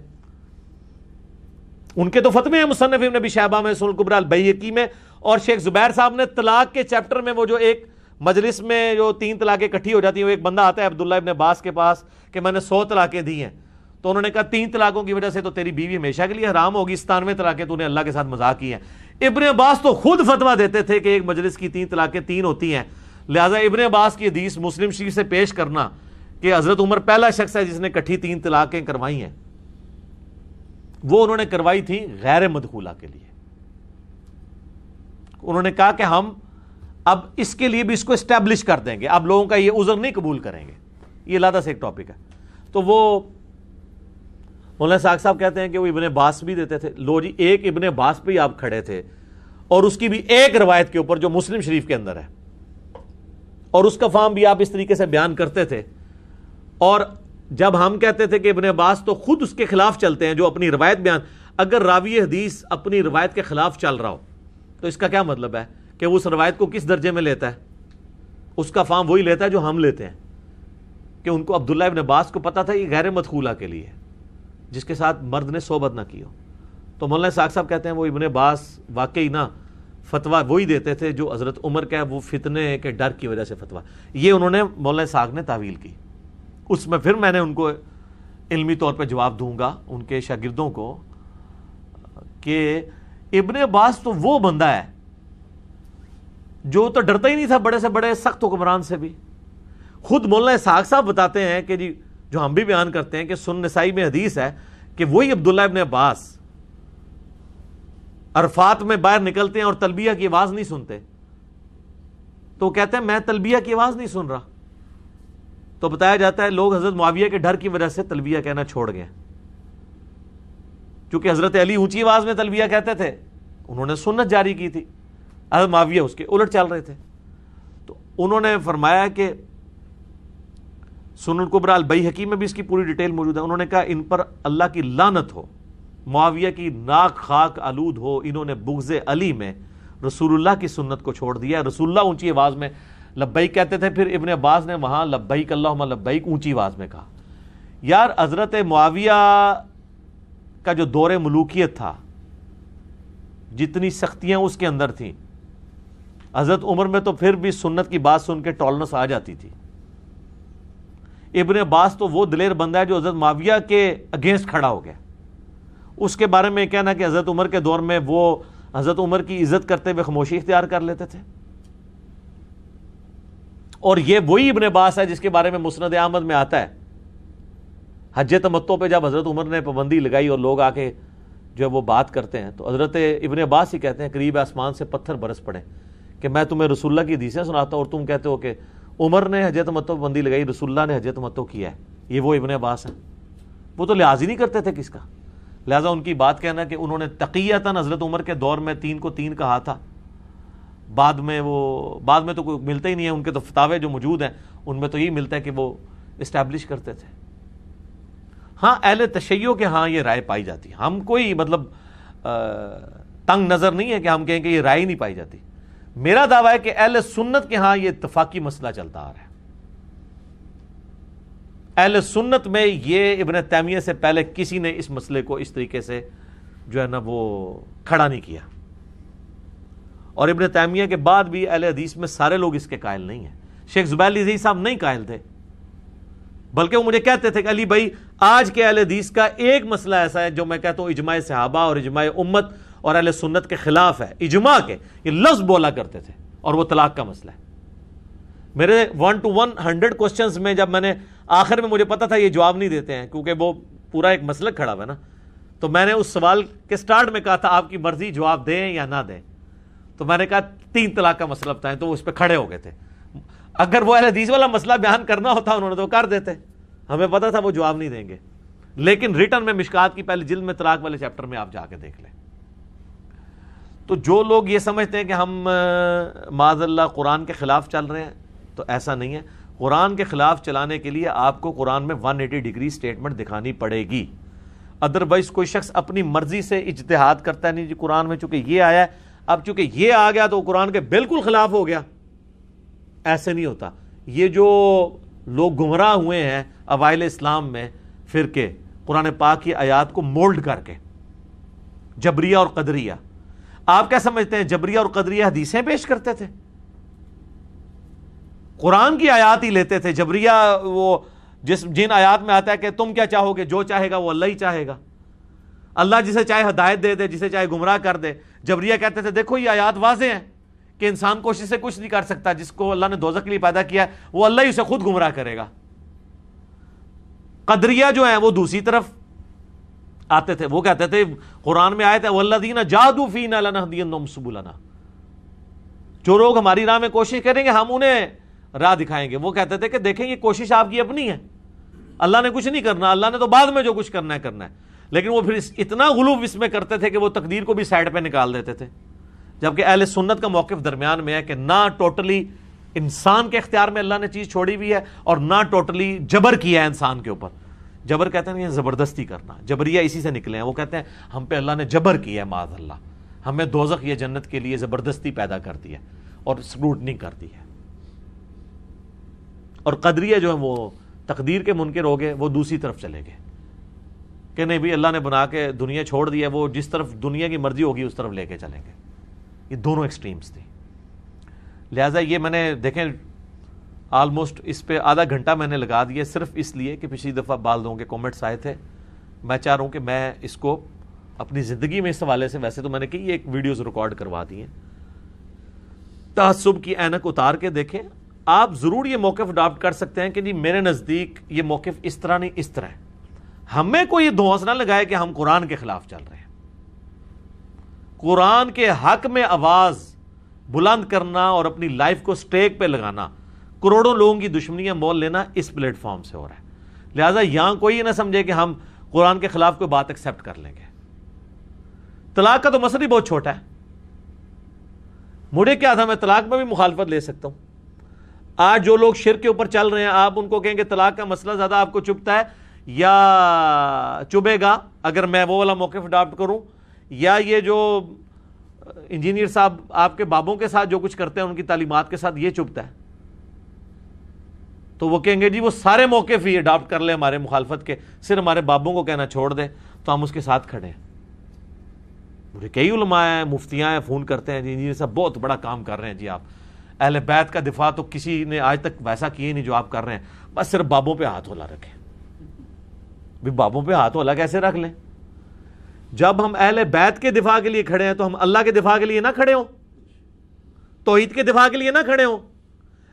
ان کے تو فتوے ہیں مصنف ابن ابی شیبہ میں، سنن الکبریٰ البیہقی میں، اور شیخ زبیر صاحب نے طلاق کے چیپٹر میں وہ جو ایک مجلس میں جو 3 طلاقیں اکٹھی ہو جاتی ہیں، وہ ایک بندہ آتا ہے عبداللہ ابن عباس کے پاس کہ میں نے 100 طلاقیں دی ہیں، تو انہوں نے کہا 3 طلاقوں کی وجہ سے تو تیری بیوی ہمیشہ کے لیے حرام ہوگی، 97 طلاقیں تو نے اللہ کے ساتھ مذاق کی ہیں۔ ابن عباس تو خود فتویٰ دیتے تھے کہ ایک مجلس کی 3 طلاقیں 3 ہوتی ہیں، لہٰذا ابن عباس کی حدیث مسلم شریف سے پیش کرنا کہ حضرت عمر پہلا شخص ہے جس نے اکٹھی 3 طلاقیں کروائی ہیں، وہ انہوں نے کروائی تھی غیر مدخولہ کے لیے۔ انہوں نے کہا کہ ہم اب اس کے لیے بھی اس کو اسٹیبلش کر دیں گے، اب لوگوں کا یہ عذر نہیں قبول کریں گے، یہ علیحدہ سے ایک ٹاپک ہے۔ تو وہ مولانا ساق صاحب کہتے ہیں کہ وہ ابن عباس بھی دیتے تھے۔ لو جی، ایک ابن عباس پہ ہی آپ کھڑے تھے اور اس کی بھی ایک روایت کے اوپر جو مسلم شریف کے اندر ہے، اور اس کا فہم بھی آپ اس طریقے سے بیان کرتے تھے، اور جب ہم کہتے تھے کہ ابن عباس تو خود اس کے خلاف چلتے ہیں جو اپنی روایت بیان، اگر راوی حدیث اپنی روایت کے خلاف چل رہا ہو تو اس کا کیا مطلب ہے کہ وہ اس روایت کو کس درجے میں لیتا ہے؟ اس کا فہم وہی لیتا ہے جو ہم لیتے ہیں، کہ ان کو عبداللہ ابن عباس کو پتا تھا یہ غیر مدخولہ کے لیے جس کے ساتھ مرد نے صحبت نہ کی ہو۔ تو مولانا ساق صاحب کہتے ہیں وہ ابن عباس واقعی نا فتویٰ وہی دیتے تھے جو حضرت عمر کا ہے، وہ فتنے کے ڈر کی وجہ سے فتویٰ، یہ انہوں نے مولانا ساق نے تعویل کی۔ اس میں پھر میں نے ان کو علمی طور پہ جواب دوں گا ان کے شاگردوں کو کہ ابن عباس تو وہ بندہ ہے جو تو ڈرتا ہی نہیں تھا بڑے سے بڑے سخت حکمران سے بھی۔ خود مولانا اسحاق صاحب بتاتے ہیں کہ جی جو ہم بھی بیان کرتے ہیں کہ سنن نسائی میں حدیث ہے کہ وہی عبداللہ ابن عباس عرفات میں باہر نکلتے ہیں اور تلبیہ کی آواز نہیں سنتے، تو کہتے ہیں میں تلبیہ کی آواز نہیں سن رہا، تو بتایا جاتا ہے لوگ حضرت معاویہ کے ڈر کی وجہ سے تلبیہ کہنا چھوڑ گئے، چونکہ حضرت علی اونچی آواز میں تلبیہ کہتے تھے، انہوں نے سنت جاری کی تھی، حضرت معاویہ اس کے الٹ چل رہے تھے۔ تو انہوں نے فرمایا کہ سنن کبریٰ البیہقی میں بھی اس کی پوری ڈیٹیل موجود ہے، انہوں نے کہا ان پر اللہ کی لعنت ہو، معاویہ کی ناک خاک آلود ہو، انہوں نے بغض علی میں رسول اللہ کی سنت کو چھوڑ دیا۔ رسول اللہ اونچی آواز میں لبیک کہتے تھے، پھر ابن عباس نے وہاں لبیک اللہم لبیک اونچی آواز میں کہا۔ یار حضرت معاویہ کا جو دور ملوکیت تھا، جتنی سختیاں اس کے اندر تھیں، حضرت عمر میں تو پھر بھی سنت کی بات سن کے ٹالنس آ جاتی تھی۔ ابن عباس تو وہ دلیر بندہ ہے جو حضرت معاویہ کے اگینسٹ کھڑا ہو گیا۔ اس کے بارے میں کہنا کہ حضرت عمر کے دور میں وہ حضرت عمر کی عزت کرتے ہوئے خاموشی اختیار کر لیتے تھے، اور یہ وہی ابن عباس ہے جس کے بارے میں مسند احمد میں آتا ہے حج تمتع پہ جب حضرت عمر نے پابندی لگائی اور لوگ آ کے جو ہے وہ بات کرتے ہیں تو حضرت ابن عباس ہی کہتے ہیں قریب آسمان سے پتھر برس پڑے کہ میں تمہیں رسول اللہ کی حدیثیں سناتا ہوں اور تم کہتے ہو کہ عمر نے حج تمتع پابندی لگائی، رسول اللہ نے حج تمتع کیا ہے۔ یہ وہ ابن عباس ہیں، وہ تو لحاظ ہی نہیں کرتے تھے کس کا، لہٰذا ان کی بات کہنا کہ انہوں نے تقیتاً حضرت عمر کے دور میں 3 کو 3 کہا تھا، بعد میں تو کوئی ملتا ہی نہیں ہے، ان کے تو فتاوے جو موجود ہیں ان میں تو یہی ملتا ہے کہ وہ اسٹیبلش کرتے تھے۔ ہاں اہل تشیع کے ہاں یہ رائے پائی جاتی ہے، ہم کوئی مطلب تنگ نظر نہیں ہے کہ ہم کہیں کہ یہ رائے نہیں پائی جاتی۔ میرا دعویٰ ہے کہ اہل سنت کے ہاں یہ اتفاقی مسئلہ چلتا آ رہا ہے۔ اہل سنت میں یہ ابن تیمیہ سے پہلے کسی نے اس مسئلے کو اس طریقے سے جو ہے نا وہ کھڑا نہیں کیا، اور ابن تیمیہ کے بعد بھی اہل حدیث میں سارے لوگ اس کے قائل نہیں ہیں۔ شیخ زبیر علی صاحب نہیں قائل تھے، بلکہ وہ مجھے کہتے تھے کہ علی بھائی آج کے اہل حدیث کا ایک مسئلہ ایسا ہے جو میں کہتا ہوں اجماع صحابہ اور اجماع امت اور اہل سنت کے خلاف ہے، اجماع کے یہ لفظ بولا کرتے تھے، اور وہ طلاق کا مسئلہ ہے۔ میرے 1 to 100 کوسچنز میں جب میں نے آخر میں مجھے پتا تھا یہ جواب نہیں دیتے ہیں کیونکہ وہ پورا ایک مسلک کھڑا ہوا ہے نا، تو میں نے اس سوال کے سٹارٹ میں کہا تھا آپ کی مرضی جواب دیں یا نہ دیں، تو میں نے کہا 3 طلاق کا مسئلہ بتائیں، تو وہ اس پہ کھڑے ہو گئے تھے۔ اگر وہ اہل حدیث والا مسئلہ بیان کرنا ہوتا انہوں نے تو کر دیتے، ہمیں پتا تھا وہ جواب نہیں دیں گے، لیکن ریٹن میں مشکات کی پہلی جلد میں طلاق والے چیپٹر میں آپ جا کے دیکھ لیں۔ تو جو لوگ یہ سمجھتے ہیں کہ ہم معاذ اللہ قرآن کے خلاف چل رہے ہیں، تو ایسا نہیں ہے۔ قرآن کے خلاف چلانے کے لیے آپ کو قرآن میں 180 ڈگری سٹیٹمنٹ دکھانی پڑے گی، ادروائز کوئی شخص اپنی مرضی سے اجتہاد کرتا ہے نہیں جی قرآن میں چونکہ یہ آیا ہے، اب چونکہ یہ آ گیا تو قرآن کے بالکل خلاف ہو گیا، ایسے نہیں ہوتا۔ یہ جو لوگ گمراہ ہوئے ہیں اوائل اسلام میں فرقے، قرآن پاک کی آیات کو مولڈ کر کے، جبریہ اور قدریہ، آپ کیا سمجھتے ہیں جبریہ اور قدریہ حدیثیں پیش کرتے تھے؟ قرآن کی آیات ہی لیتے تھے۔ جبریہ وہ جن آیات میں آتا ہے کہ تم کیا چاہو گے، جو چاہے گا وہ اللہ ہی چاہے گا، اللہ جسے چاہے ہدایت دے دے، جسے چاہے گمراہ کر دے۔ جبریہ کہتے تھے دیکھو یہ آیات واضح ہیں کہ انسان کوشش سے کچھ نہیں کر سکتا، جس کو اللہ نے دوزخ کے لیے پیدا کیا ہے وہ اللہ ہی اسے خود گمراہ کرے گا۔ قدریہ جو ہیں وہ دوسری طرف آتے تھے، وہ کہتے تھے قرآن میں آیت ہے وَالَّذِينَ جَاهَدُوا فِينَا لَنَهْدِيَنَّهُمْ سُبُلَنَا، جو لوگ ہماری راہ میں کوشش کریں گے ہم انہیں راہ دکھائیں گے۔ وہ کہتے تھے کہ دیکھیں یہ کوشش آپ کی اپنی ہے، اللہ نے کچھ نہیں کرنا، اللہ نے تو بعد میں جو کچھ کرنا ہے کرنا ہے۔ لیکن وہ پھر اتنا غلو اس میں کرتے تھے کہ وہ تقدیر کو بھی سائڈ پہ نکال دیتے تھے، جبکہ اہل سنت کا موقف درمیان میں ہے کہ نہ ٹوٹلی انسان کے اختیار میں اللہ نے چیز چھوڑی ہوئی ہے اور نہ ٹوٹلی جبر کیا ہے انسان کے اوپر۔ جبر کہتے ہیں یہ زبردستی کرنا، جبریہ اسی سے نکلے ہیں، وہ کہتے ہیں ہم پہ اللہ نے جبر کیا ہے، معاذ اللہ، ہمیں دوزخ یا جنت کے لیے زبردستی پیدا کر دی ہے اور اسکروٹنی کر دی ہے۔ اور قدریہ جو ہیں وہ تقدیر کے منکر ہو گئے، وہ دوسری طرف چلے گئے کہ نہیں بھی اللہ نے بنا کے دنیا چھوڑ دی ہے، وہ جس طرف دنیا کی مرضی ہوگی اس طرف لے کے چلیں گے۔ یہ دونوں ایکسٹریمز تھی، لہٰذا یہ میں نے دیکھیں آلموسٹ اس پہ آدھا گھنٹہ میں نے لگا دیا صرف اس لیے کہ پچھلی دفعہ بعض لوگوں کے کومنٹس آئے تھے۔ میں چاہ رہا ہوں کہ میں اس کو اپنی زندگی میں اس حوالے سے، ویسے تو میں نے کئی ایک ویڈیوز ریکارڈ کروا دی ہیں، تعصب کی اینک اتار کے دیکھیں۔ آپ ضرور یہ موقف اڈاپٹ کر سکتے ہیں کہ جی میرے نزدیک یہ موقف اس طرح نہیں اس طرح ہے۔ ہمیں کوئی دھونس نہ لگائے کہ ہم قرآن کے خلاف چل رہے ہیں۔ قرآن کے حق میں آواز بلند کرنا اور اپنی لائف کو سٹیک پہ لگانا، کروڑوں لوگوں کی دشمنیاں مول لینا اس پلیٹ فارم سے ہو رہا ہے۔ لہٰذا یہاں کوئی یہ نہ سمجھے کہ ہم قرآن کے خلاف کوئی بات ایکسیپٹ کر لیں گے۔ طلاق کا تو مسئلہ ہی بہت چھوٹا ہے، مجھے کیا تھا، میں طلاق میں بھی مخالفت لے سکتا ہوں۔ آج جو لوگ شرک کے اوپر چل رہے ہیں، آپ ان کو کہیں گے طلاق کا مسئلہ زیادہ آپ کو چبھتا ہے یا چبھے گا اگر میں وہ والا موقف اڈاپٹ کروں، یا یہ جو انجینئر صاحب آپ کے بابوں کے ساتھ جو کچھ کرتے ہیں ان کی تعلیمات کے ساتھ یہ چبھتا ہے، تو وہ کہیں گے جی وہ سارے موقف ہی اڈاپٹ کر لیں ہمارے مخالفت کے، صرف ہمارے بابوں کو کہنا چھوڑ دیں تو ہم اس کے ساتھ کھڑے ہیں۔ مجھے کئی علماء ہیں، مفتیاں ہیں، فون کرتے ہیں جی انجینئر صاحب بہت بڑا کام کر رہے ہیں جی آپ، اہل بیت کا دفاع تو کسی نے آج تک ویسا کیا ہی نہیں جو آپ کر رہے ہیں، بس صرف بابوں پہ ہاتھ ہلا رکھیں۔ بھی بابوں پہ ہاتھ ہلا کیسے رکھ لیں؟ جب ہم اہل بیت کے دفاع کے لیے کھڑے ہیں تو ہم اللہ کے دفاع کے لیے نہ کھڑے ہوں، توحید کے دفاع کے لیے نہ کھڑے ہوں۔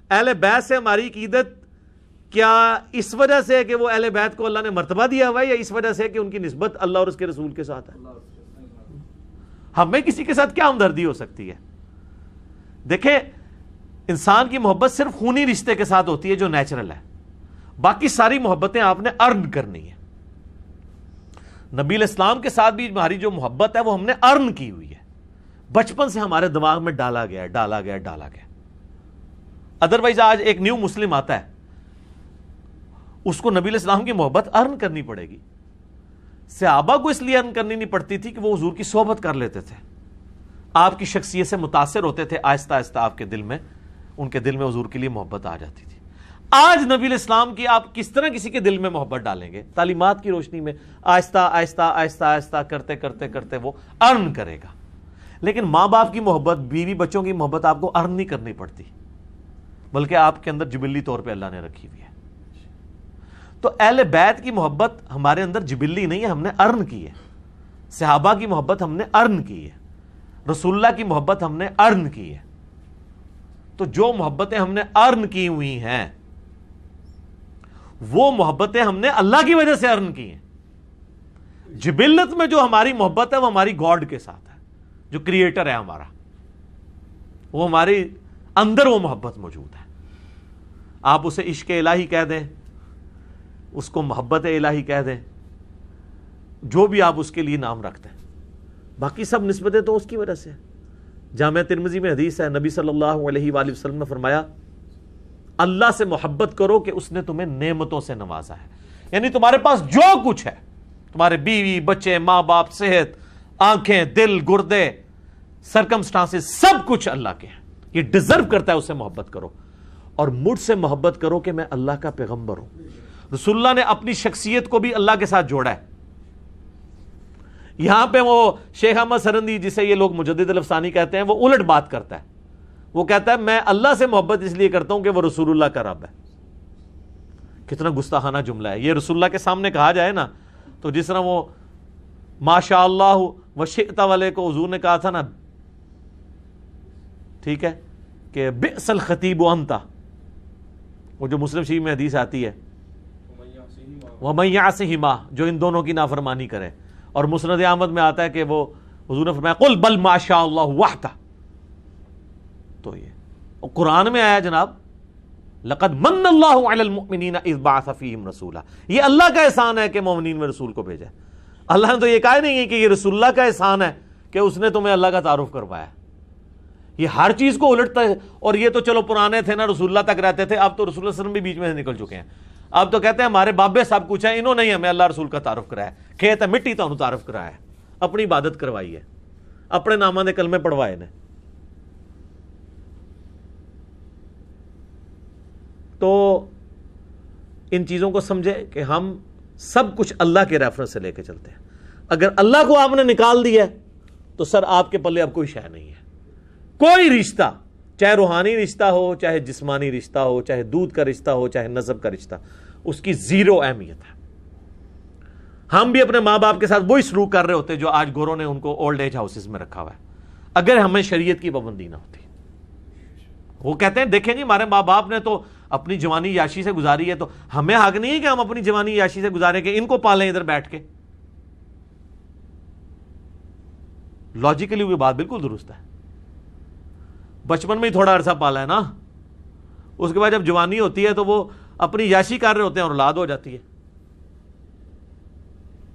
اہل بیت سے ہماری عقیدت کیا اس وجہ سے کہ وہ اہل بیت کو اللہ نے مرتبہ دیا ہوا ہے، یا اس وجہ سے کہ ان کی نسبت اللہ اور اس کے رسول کے ساتھ ہے؟ ہمیں کسی کے ساتھ کیا ہمدردی ہو سکتی ہے؟ دیکھیں انسان کی محبت صرف خونی رشتے کے ساتھ ہوتی ہے جو نیچرل ہے، باقی ساری محبتیں آپ نے ارن کرنی ہے۔ نبی علیہ السلام کے ساتھ بھی ہماری جو محبت ہے وہ ہم نے ارن کی ہوئی ہے، بچپن سے ہمارے دماغ میں ڈالا گیا۔ ادروائز آج ایک نیو مسلم آتا ہے، اس کو نبی علیہ السلام کی محبت ارن کرنی پڑے گی۔ صحابہ کو اس لیے ارن کرنی نہیں پڑتی تھی کہ وہ حضور کی صحبت کر لیتے تھے، آپ کی شخصیت سے متاثر ہوتے تھے، آہستہ آہستہ آپ کے دل میں، ان کے دل میں حضور کے لیے محبت آ جاتی تھی۔ آج نبی علیہ السلام کی آپ کس طرح کسی کے دل میں محبت ڈالیں گے؟ تعلیمات کی روشنی میں آہستہ کرتے وہ ارن کرے گا۔ لیکن ماں باپ کی محبت، بیوی بچوں کی محبت آپ کو ارن نہیں کرنی پڑتی، بلکہ آپ کے اندر جبلی طور پہ اللہ نے رکھی ہوئی ہے۔ تو اہل بیت کی محبت ہمارے اندر جبلی نہیں ہے، ہم نے ارن کی ہے۔ صحابہ کی محبت ہم نے ارن کی ہے، رسول اللہ کی محبت ہم نے ارن کی ہے۔ تو جو محبتیں ہم نے ارن کی ہوئی ہیں وہ محبتیں ہم نے اللہ کی وجہ سے ارن کی ہیں۔ جبلت میں جو ہماری محبت ہے وہ ہماری گاڈ کے ساتھ ہے، جو کریٹر ہے ہمارا، وہ ہمارے اندر وہ محبت موجود ہے۔ آپ اسے عشق الہی کہہ دیں، اس کو محبت الہی کہہ دیں، جو بھی آپ اس کے لیے نام رکھتے ہیں، باقی سب نسبتیں تو اس کی وجہ سے۔ جامع ترمذی میں حدیث ہے، نبی صلی اللہ علیہ وآلہ وسلم نے فرمایا اللہ سے محبت کرو کہ اس نے تمہیں نعمتوں سے نوازا ہے، یعنی تمہارے پاس جو کچھ ہے، تمہارے بیوی بچے ماں باپ صحت آنکھیں دل گردے سرکمسٹانسز سب کچھ اللہ کے ہیں، یہ ڈیزرو کرتا ہے اس سے محبت کرو، اور مجھ سے محبت کرو کہ میں اللہ کا پیغمبر ہوں۔ رسول اللہ نے اپنی شخصیت کو بھی اللہ کے ساتھ جوڑا ہے۔ یہاں پہ وہ شیخ احمد سرندی جسے یہ لوگ مجدد الافسانی کہتے ہیں، وہ الٹ بات کرتا ہے، وہ کہتا ہے میں اللہ سے محبت اس لیے کرتا ہوں کہ وہ رسول اللہ کا رب ہے، کتنا گستاخانہ جملہ ہے یہ. رسول اللہ کے سامنے کہا جائے نا تو جس طرح وہ ماشاء اللہ وشئت والے کو حضور نے کہا تھا نا، ٹھیک ہے، کہ بئس الخطیب انت، وہ جو مسلم شریف میں حدیث آتی ہے وَمَن يَعْصِهِمَا، جو ان دونوں کی نافرمانی کرے. اور مسند احمد میں آتا ہے کہ وہ حضور نے فرمایا قل بل ما شاء اللہ وحدہ. تو یہ قرآن میں آیا جناب لقد من اللہ علی المؤمنین اذ بعث فیہم رسولا. یہ اللہ کا احسان ہے کہ مومنین میں رسول کو بھیجا. اللہ نے تو یہ کہا نہیں ہے کہ یہ رسول اللہ کا احسان ہے کہ اس نے تمہیں اللہ کا تعارف کروایا. یہ ہر چیز کو الٹتا ہے. اور یہ تو چلو پرانے تھے نا، رسول اللہ تک رہتے تھے، اب تو رسول اللہ صلی اللہ علیہ وسلم بھی بیچ میں سے نکل چکے ہیں. اب تو کہتے ہیں ہمارے بابے سب کچھ ہیں، انہوں نے ہی ہمیں اللہ رسول کا تعارف کرایا. کھیت ہے مٹی تو انہوں تعارف کرایا ہے، اپنی عبادت کروائی ہے، اپنے نامہ دے کلمے پڑھوائے نے. تو ان چیزوں کو سمجھے کہ ہم سب کچھ اللہ کے ریفرنس سے لے کے چلتے ہیں. اگر اللہ کو آپ نے نکال دیا تو سر آپ کے پلے اب کوئی شے نہیں ہے. کوئی رشتہ، چاہے روحانی رشتہ ہو، چاہے جسمانی رشتہ ہو، چاہے دودھ کا رشتہ ہو، چاہے نسب کا رشتہ، اس کی زیرو اہمیت ہے. ہم بھی اپنے ماں باپ کے ساتھ وہی سلوک کر رہے ہوتے جو آج گوروں نے ان کو اولڈ ایج ہاؤسز میں رکھا ہوا ہے اگر ہمیں شریعت کی پابندی نہ ہوتی. وہ کہتے ہیں دیکھیں جی ہمارے ماں باپ نے تو اپنی جوانی عیاشی سے گزاری ہے، تو ہمیں حق نہیں ہے کہ ہم اپنی جوانی عیاشی سے گزاریں کہ ان کو پالیں ادھر بیٹھ کے. لاجیکلی وہ بات بالکل درست ہے. بچپن میں ہی تھوڑا عرصہ پالا ہے نا، اس کے بعد جب جوانی ہوتی ہے تو وہ اپنی عیاشی کر رہے ہوتے ہیں اور اولاد ہو جاتی ہے.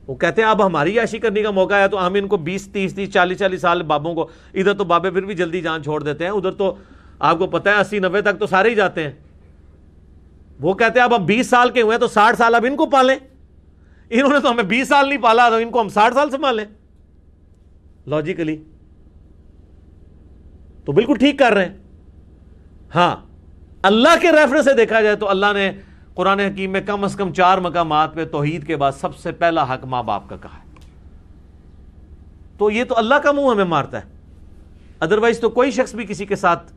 وہ کہتے ہیں اب ہماری عیاشی کرنے کا موقع ہے تو ہم ان کو 20-30 40 سال بابوں کو، ادھر تو بابے پھر بھی جلدی جان چھوڑ دیتے ہیں، ادھر تو آپ کو پتہ ہے 80-90 تک تو سارے ہی جاتے ہیں. وہ کہتے ہیں اب ہم 20 سال کے ہوئے تو 60 سال اب ان کو پالیں. انہوں نے تو ہمیں 20 سال نہیں پالا تو ان کو ہم 60 سال سنبھالیں. لاجیکلی تو بالکل ٹھیک کر رہے ہیں. ہاں اللہ کے ریفرنس سے دیکھا جائے تو اللہ نے قرآن حکیم میں کم از کم 4 مقامات پہ توحید کے بعد سب سے پہلا حق ماں باپ کا کہا ہے. تو یہ تو اللہ کا منہ ہمیں مارتا ہے. ادروائز تو کوئی شخص بھی کسی کے ساتھ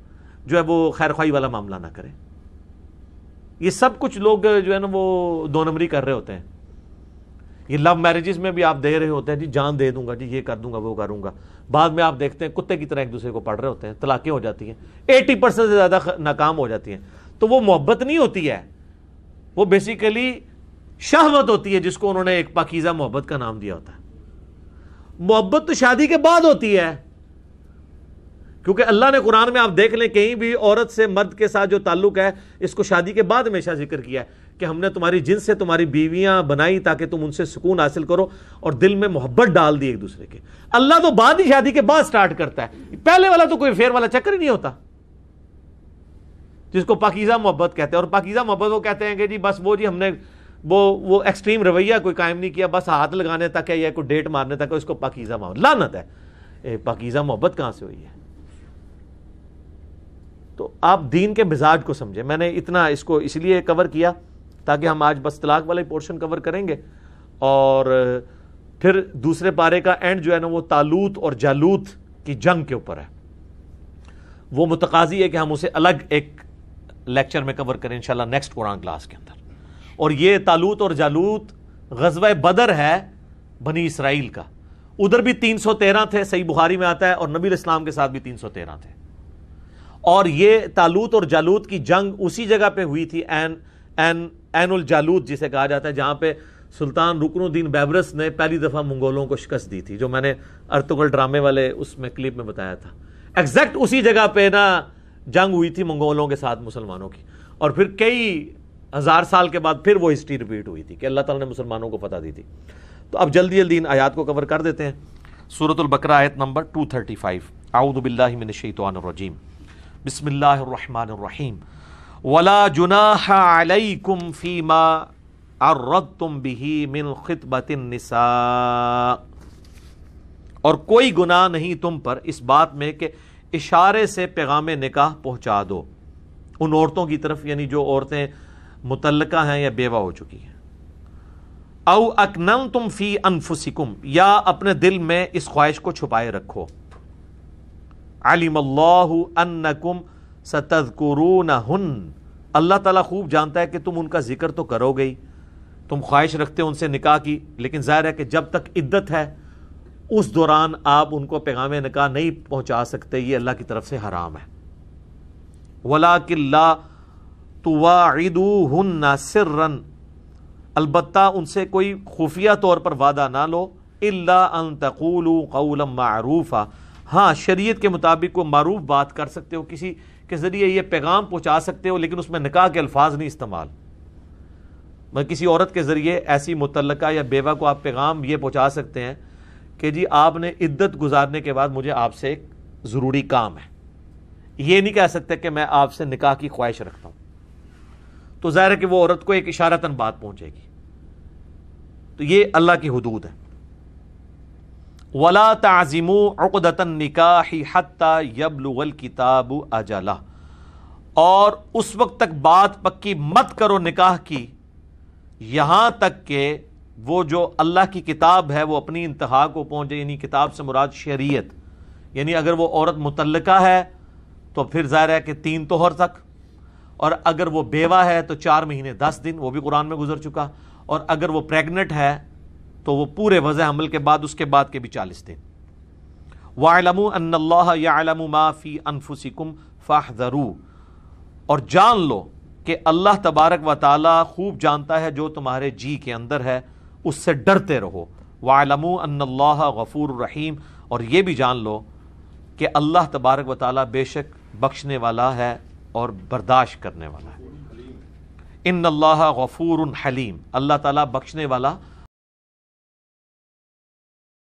جو ہے وہ خیر خواہی والا معاملہ نہ کرے. یہ سب کچھ لوگ جو ہے نا وہ 2 نمبری کر رہے ہوتے ہیں. یہ لو میرجز میں بھی آپ دے رہے ہوتے ہیں جی جان دے دوں گا جی یہ کر دوں گا وہ کروں گا، بعد میں آپ دیکھتے ہیں کتے کی طرح ایک دوسرے کو پڑھ رہے ہوتے ہیں، طلاقیں ہو جاتی ہیں، 80% سے زیادہ ناکام ہو جاتی ہیں. تو وہ محبت نہیں ہوتی ہے، وہ بیسیکلی شہوت ہوتی ہے جس کو انہوں نے ایک پاکیزہ محبت کا نام دیا ہوتا ہے. محبت تو شادی کے بعد ہوتی ہے، کیونکہ اللہ نے قرآن میں آپ دیکھ لیں کہیں بھی عورت سے مرد کے ساتھ جو تعلق ہے اس کو شادی کے بعد ہمیشہ ذکر کیا ہے کہ ہم نے تمہاری جنس سے تمہاری بیویاں بنائی تاکہ تم ان سے سکون حاصل کرو اور دل میں محبت ڈال دی ایک دوسرے کے. اللہ تو بعد ہی شادی کے بعد سٹارٹ کرتا ہے، پہلے والا تو کوئی فیر والا چکر ہی نہیں ہوتا جس کو پاکیزہ محبت کہتے ہیں. اور پاکیزہ محبت وہ کہتے ہیں کہ جی بس وہ جی ہم نے وہ ایکسٹریم رویہ کوئی قائم نہیں کیا، بس ہاتھ لگانے تک ہے یا کوئی ڈیٹ مارنے تک ہے، اس کو پاکیزہ محبت. لعنت ہے، پاکیزہ محبت کہاں سے ہوئی ہے؟ تو آپ دین کے مزاج کو سمجھیں. میں نے اتنا اس کو اس لیے کور کیا تاکہ ہم آج بس طلاق والا پورشن کور کریں گے اور پھر دوسرے پارے کا اینڈ جو ہے نا وہ طالوت اور جالوت کی جنگ کے اوپر ہے. وہ متقاضی ہے کہ ہم اسے الگ ایک لیکچر میں کور کریں انشاءاللہ نیکسٹ قرآن کلاس کے اندر. اور یہ طالوت اور جالوت غزوہ بدر ہے بنی اسرائیل کا. ادھر بھی 313 تھے، صحیح بخاری میں آتا ہے، اور نبی علیہ السلام کے ساتھ بھی 313 تھے. اور یہ طالوت اور جالوت کی جنگ اسی جگہ پہ ہوئی تھی این الجالوت جسے کہا جاتا ہے، جہاں پہ سلطان رکن الدین بیبرس نے پہلی دفعہ منگولوں کو شکست دی تھی، جو میں نے ارطغرل ڈرامے والے اس میں کلپ میں بتایا تھا. ایگزیکٹ اسی جگہ پہ نا جنگ ہوئی تھی منگولوں کے ساتھ مسلمانوں کی. اور پھر کئی ہزار سال کے بعد پھر وہ ہسٹری ریپیٹ ہوئی تھی کہ اللہ تعالیٰ نے مسلمانوں کو فتح دی تھی. تو اب جلدی جلدی ان آیات کو کور کر دیتے ہیں. سورۃ البقرہ آیت نمبر 235. اعوذ باللہ من الشیطان الرجیم. بسم اللہ الرحمن الرحیم. ولا جناح علیکم فیما عرضتم بہ من خطبۃ النساء. اور کوئی گناہ نہیں تم پر اس بات میں کہ اشارے سے پیغام نکاح پہنچا دو ان عورتوں کی طرف، یعنی جو عورتیں مطلقہ ہیں یا بیوہ ہو چکی ہیں. او اکننتم فی انفسکم، یا اپنے دل میں اس خواہش کو چھپائے رکھو. علم اللہ انکم ستذکرونہن، اللہ تعالیٰ خوب جانتا ہے کہ تم ان کا ذکر تو کرو گے، تم خواہش رکھتے ہو ان سے نکاح کی، لیکن ظاہر ہے کہ جب تک عدت ہے اس دوران آپ ان کو پیغام نکاح نہیں پہنچا سکتے، یہ اللہ کی طرف سے حرام ہے۔ وَلَٰكِن لَا تُوَاعِدُوهُنَّ سِرًّا، البتہ ان سے کوئی خفیہ طور پر وعدہ نہ لو، إِلَّا أَن تَقُولُوا قَوْلًا مَعْرُوفًا، ہاں شریعت کے مطابق وہ معروف بات کر سکتے ہو، کسی کے ذریعے یہ پیغام پہنچا سکتے ہو، لیکن اس میں نکاح کے الفاظ نہیں استعمال۔ کسی عورت کے ذریعے ایسی متعلقہ یا بیوہ کو آپ پیغام یہ پہنچا سکتے ہیں کہ جی آپ نے عدت گزارنے کے بعد مجھے آپ سے ایک ضروری کام ہے، یہ نہیں کہہ سکتے کہ میں آپ سے نکاح کی خواہش رکھتا ہوں، تو ظاہر ہے کہ وہ عورت کو ایک اشارتاً بات پہنچے گی، تو یہ اللہ کی حدود ہے۔ وَلَا تَعْزِمُوا عُقْدَةَ النِّكَاحِ حَتَّى يَبْلُغَ الْكِتَابُ أَجَلَهُ، اور اس وقت تک بات پکی مت کرو نکاح کی یہاں تک کہ وہ جو اللہ کی کتاب ہے وہ اپنی انتہا کو پہنچے، یعنی کتاب سے مراد شریعت، یعنی اگر وہ عورت مطلقہ ہے تو پھر ظاہر ہے کہ 3 طہر تک، اور اگر وہ بیوہ ہے تو 4 مہینے 10 دن، وہ بھی قرآن میں گزر چکا، اور اگر وہ پریگنٹ ہے تو وہ پورے وضع حمل کے بعد، اس کے بعد کے بھی 40 دن۔ وَاعْلَمُوا أَنَّ اللَّهَ يَعْلَمُ مَا فِي أَنفُسِكُمْ فَاحْذَرُوا، اور جان لو کہ اللہ تبارک و تعالی خوب جانتا ہے جو تمہارے جی کے اندر ہے، اس سے ڈرتے رہو۔ وَاعْلَمُوا أَنَّ اللَّهَ غَفُورٌ رَحِيمٌ، اور یہ بھی جان لو کہ اللہ تبارک و تعالی بے شک بخشنے والا ہے اور برداشت کرنے والا ہے۔ ان اللہ غفور حلیم، اللہ تعالیٰ بخشنے والا